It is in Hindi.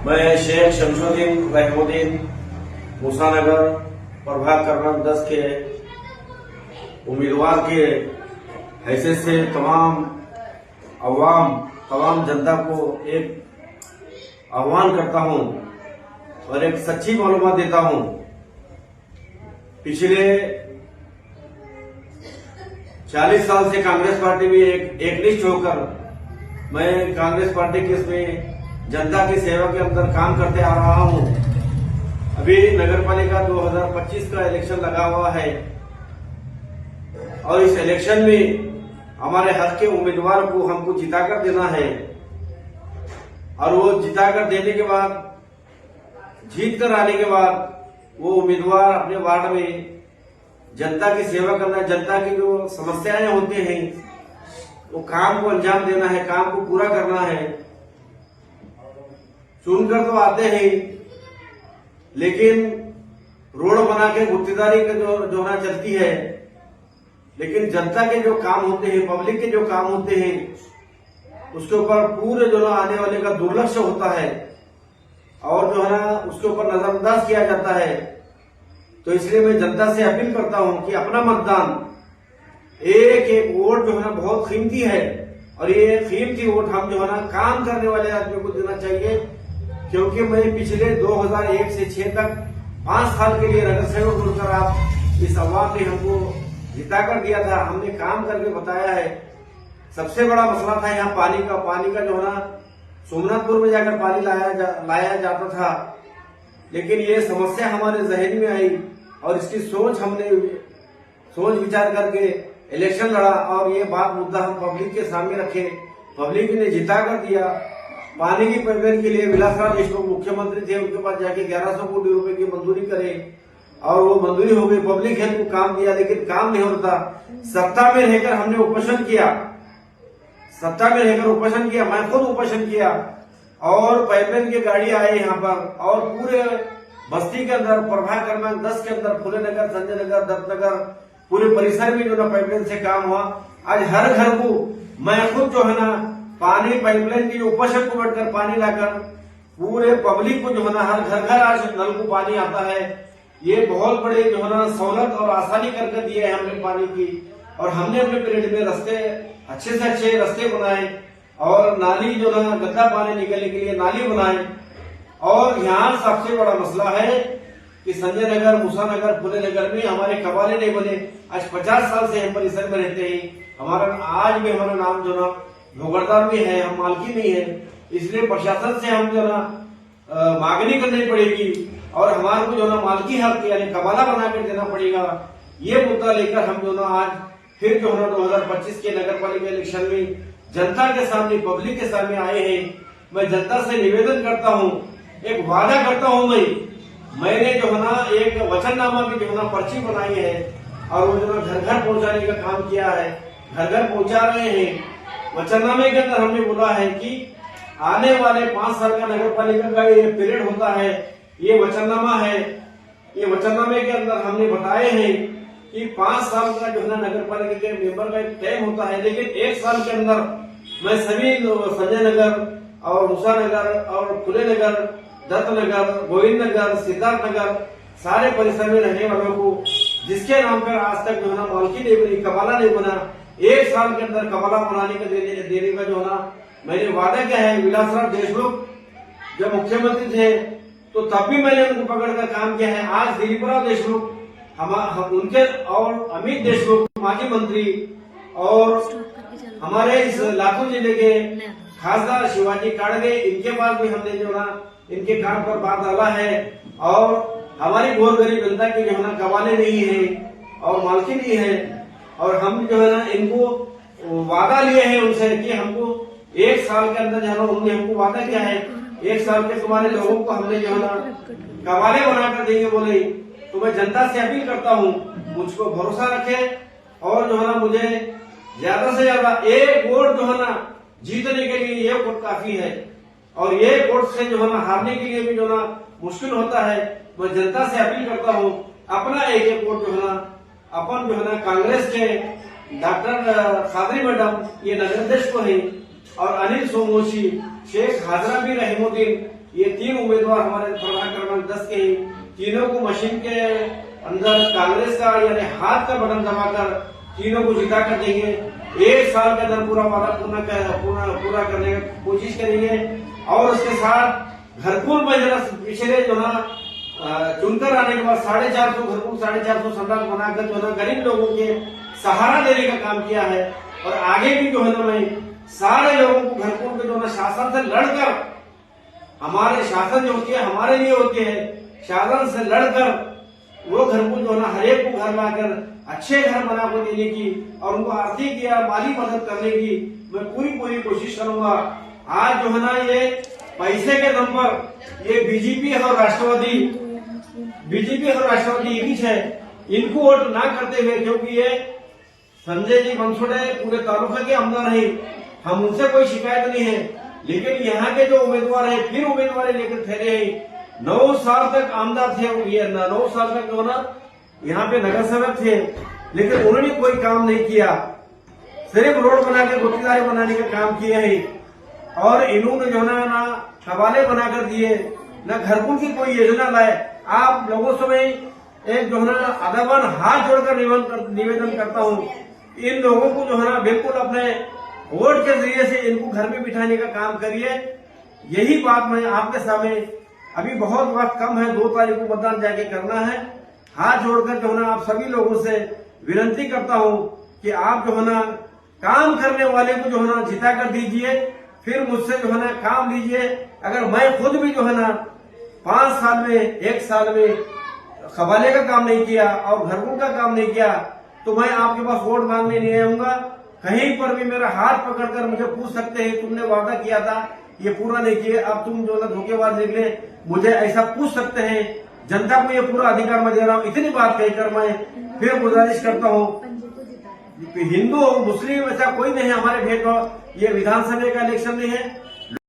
मैं शेख शमशुद्दीन रहमुद्दीन मूसानगर प्रभाग क्रमांक 10 के उम्मीदवार के हैसियत से तमाम जनता को एक आह्वान करता हूं और एक सच्ची मालूमात देता हूं। पिछले 40 साल से कांग्रेस पार्टी में एकनिष्ठ होकर मैं कांग्रेस पार्टी के इसमें जनता की सेवा के अंदर काम करते आ रहा हूं। अभी नगरपालिका 2025 का इलेक्शन लगा हुआ है और इस इलेक्शन में हमारे हक के उम्मीदवार को हमको जिताकर देना है और वो जिताकर देने के बाद, जीत कर आने के बाद वो उम्मीदवार अपने वार्ड में जनता की सेवा करना, जनता की जो समस्याएं होती हैं वो काम को अंजाम देना है, काम को पूरा करना है। चुनकर तो आते हैं लेकिन रोड बना के गुत्तेदारी का जो ना चलती है, लेकिन जनता के जो काम होते हैं, पब्लिक के जो काम होते हैं उसके ऊपर पूरे जो ना आने वाले का दुर्लक्ष्य होता है और जो है ना उसके ऊपर नजरअंदाज किया जाता है। तो इसलिए मैं जनता से अपील करता हूं कि अपना मतदान, एक एक वोट जो है ना बहुत कीमती है और ये कीमती वोट हम जो है ना काम करने वाले आदमी को देना चाहिए। क्योंकि मैं पिछले 2001 से 6 तक 5 साल के लिए नगर सेवक होकर आप इस आवाम ने हमको जिता कर दिया था, हमने काम करके बताया है। सबसे बड़ा मसला था यहाँ पानी का जो है ना सोमनाथपुर में जाकर पानी लाया जाता था, लेकिन ये समस्या हमारे जहन में आई और इसकी सोच विचार करके इलेक्शन लड़ा और ये बात मुद्दा हम पब्लिक के सामने रखे। पब्लिक ने जिता कर दिया। पानी की पाइपलाइन के लिए विलासराव देशमुख मुख्यमंत्री थे, उनके पास जाके 1100 कोटी रुपए की मंजूरी करे और वो मंजूरी हो गई। पब्लिक हेल्थ को काम दिया लेकिन काम नहीं होता। सत्ता में रहकर हमने उपोषण किया, मैं खुद उपोषण किया और पाइपलाइन की गाड़ी आए यहाँ पर और पूरे बस्ती के अंदर, प्रभाग क्रमांक 10 के अंदर, फुले नगर, संजय नगर, दत्तनगर, पूरे परिसर में जो ना पाइपलाइन से काम हुआ। आज हर घर को मैं खुद जो है ना पानी पाइपलाइन की उपोषण को बैठकर पानी लाकर पूरे पब्लिक को जो है ना हर घर आज नल को पानी आता है। ये बहुत बड़े जो है ना सहूलत और आसानी करके दिए है हमने पानी की। और हमने अपने पीरियड में रास्ते अच्छे से अच्छे रास्ते बनाए और नाली जो ना गंदा पानी निकलने के लिए नाली बनाए। और यहाँ सबसे बड़ा मसला है कि संजय नगर, मूसानगर, फुले नगर में हमारे कबाले नहीं बने। आज 50 साल से हम परिसर में रहते हैं, आज भी हमारा नाम जो ना भोगरदार में है, हम मालकी नहीं है। इसलिए प्रशासन से हम जो ना मांगनी करनी पड़ेगी और हमारे को जो ना मालकी हक यानी कबाला बनाकर देना पड़ेगा। ये मुद्दा लेकर हम जो ना आज फिर जो ना 2025 के नगर पालिका इलेक्शन में जनता के सामने, पब्लिक के सामने आए हैं। मैं जनता से निवेदन करता हूँ, एक वादा करता हूँ, मैंने जो है ना एक वचननामा भी जो है ना पर्ची बनाई है और वो जो ना घर घर पहुंचाने का काम किया है, घर घर पहुंचा रहे हैं। वचननामे के अंदर हमने बोला है कि आने वाले 5 साल का नगर पालिका का ये पीरियड होता है, ये वचननामा है। ये वचननामे के अंदर हमने बताए हैं कि 5 साल का जो है ना नगर पालिका के मेंबर का एक टाइम होता है, लेकिन 1 साल के अंदर मैं सभी संजय नगर और मूसानगर और फुले नगर, दत्तनगर, गोविंद नगर, सिद्धार्थ नगर, सारे परिसर में रहने वालों को जिसके नाम पर आज तक जो है ना मालकी नहीं बनी, कबाला नहीं बना, 1 साल के अंदर कबाला बनाने का देने का जो है ना मैंने वादा किया है। विलासराव देशमुख जब मुख्यमंत्री थे तो तब भी मैंने उनको पकड़कर काम किया है। आज दिलीपराव देशमुख उनके और अमित देशमुख माजी मंत्री और हमारे इस लातूर जिले के खासदार शिवाजी काड़गे, इनके पास भी हमने जो ना इनके काम पर बात डाला है। और हमारी गोर गरीब जनता की जो है ना कबाले नहीं है और मालकी नहीं है और हम जो है ना इनको वादा लिए हैं उनसे कि हमको 1 साल के अंदर जो है ना उन्होंने हमको वादा किया है 1 साल के तुम्हारे लोगों को हमने जो है ना कबाले बनाकर देंगे बोले। तो मैं जनता से अपील करता हूँ, मुझको भरोसा रखे और जो है ना मुझे ज्यादा से ज्यादा एक वोट जो है ना जीतने के लिए ये वोट काफी है और ये वोट से जो है ना हारने के लिए भी जो ना मुश्किल होता है। मैं जनता से अपील करता हूँ, अपना एक वोट जो है ना अपन जो है ना कांग्रेस के डॉक्टर खादरी मैडम ये नगर अध्यक्ष को है और अनिल सोमोशी, शेख हाजरा भी रहमुद्दीन ये 3 उम्मीदवार हमारे प्रभाग क्रमांक 10 के ही, तीनों को मशीन के अंदर कांग्रेस का यानी हाथ का बटन दबाकर तीनों को जिता कर देंगे। 1 साल के अंदर पूरा वादा पूरा करने की कोशिश करेंगे। और उसके साथ घरकुल में जरा पिछले जो ना चुनकर आने के बाद 450 घरकुल 450 संडास बनाकर जो ना गरीब लोगों के सहारा देने का काम किया है। और आगे भी जो है ना मैं सारे लोगों को घरकुल के जो ना शासन से लड़कर, हमारे शासन जो होती है हमारे लिए होती है, शासन से लड़कर वो घरकुल जो है ना हर एक को घर लाकर अच्छे घर बना को देने की और उनको आर्थिक या माली मदद करने की मैं पूरी कोशिश करूंगा। आज जो है ना ये पैसे के दम पर ये बीजेपी और राष्ट्रवादी एक ही है, इनको वोट ना करते हुए, क्योंकि ये संजय जी बनसोड़े पूरे तालुका के आमदार है, हम उनसे कोई शिकायत नहीं है। लेकिन यहाँ के जो उम्मीदवार है फिर उम्मीदवार लेकर ठहरे हैं, 9 साल तक आमदार थे, ये 9 साल तक जो ना यहाँ पे नगर सेवक थे, लेकिन उन्होंने कोई काम नहीं किया, सिर्फ रोड बना के गुत्तेदारी बनाने का काम किए हैं। और इन्होंने जो ना हवाले बनाकर दिए, न घरकुल की कोई योजना लाए। आप लोगों से मैं एक जो है ना अदबन हाथ जोड़कर निवेदन करता हूँ, इन लोगों को जो है ना बिल्कुल अपने वोट के जरिए से इनको घर में बिठाने का काम करिए। यही बात मैं आपके सामने, अभी बहुत वक्त कम है, 2 तारीख को मतदान जाके करना है। हाथ जोड़कर जो है ना आप सभी लोगों से विनती करता हूं कि आप जो है ना काम करने वाले को जो है ना जिता कर दीजिए, फिर मुझसे जो है ना काम लीजिए। अगर मैं खुद भी जो है ना 5 साल में 1 साल में खबाले का काम नहीं किया और घरकुल का काम नहीं किया, तो मैं आपके पास वोट मांगने नहीं आऊंगा। कहीं पर भी मेरा हाथ पकड़कर मुझे पूछ सकते हैं, तुमने वादा किया था ये पूरा नहीं किया, अब तुम जो है धोखेबाज निकले, मुझे ऐसा पूछ सकते हैं। जनता को ये पूरा अधिकार मैं दे रहा हूँ। इतनी बात कहकर मैं फिर गुजारिश करता हूँ, हिंदू मुस्लिम ऐसा कोई नहीं है हमारे भेदभाव। ये विधानसभा का इलेक्शन नहीं है,